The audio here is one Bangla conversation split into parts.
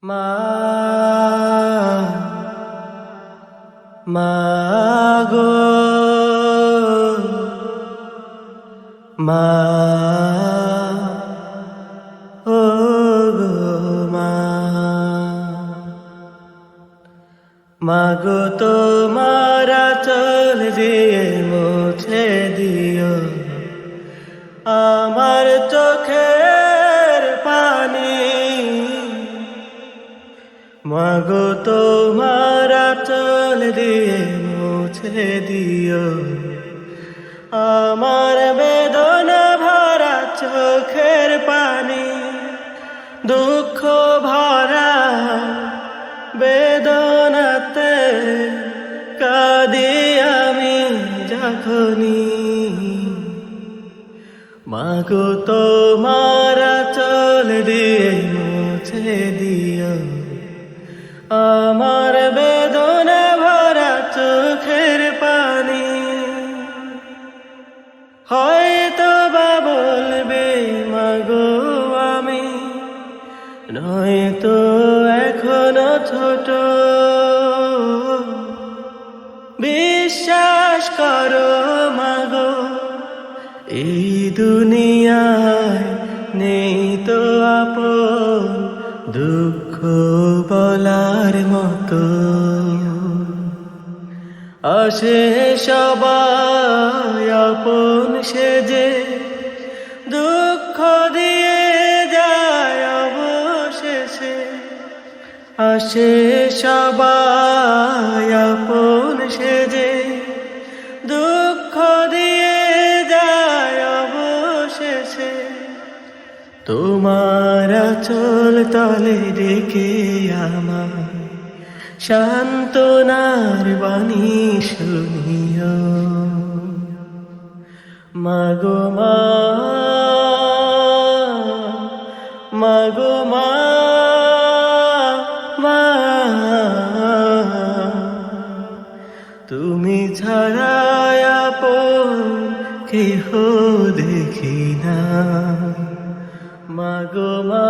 মা মাগো মা ও গো মা মাগো তোমার আঁচল দিয়ে মুছে দিও আমার চোখের পানি। মাগো তোমার আঁচল দিয়ে মুছে দিও আমার বেদনা ভরা চোখের পানি। দুঃখ ভরা বেদনাতে কাঁদি আমি যখনি। মাগো তোমার আঁচল দিয়ে মুছে দিও আমার বেদনা ভরা চোখের পানি। হয়তো বা বলবে মাগো আমি নয়তো এখনো ছোট, বিশ্বাস করো মাগো এই দুনিয়ায় নেই তো আপন দুঃখ বলার মতো। আসে সবাই আপন সেজে দুঃখ দিয়ে যায় অবশেষে। আসে সবাই আপন সেজে দুঃখ দিয়ে যায় অবশেষে। তোমার আঁচল তলে রেখে আমার সান্ত্বনার বাণী শুনিও মাগো মা মাগো মা মা তুমি ছাড়া আপন কেহ দেখি না। মাগো মা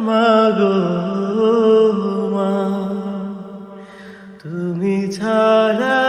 মাগো মা তুমি ছাড়া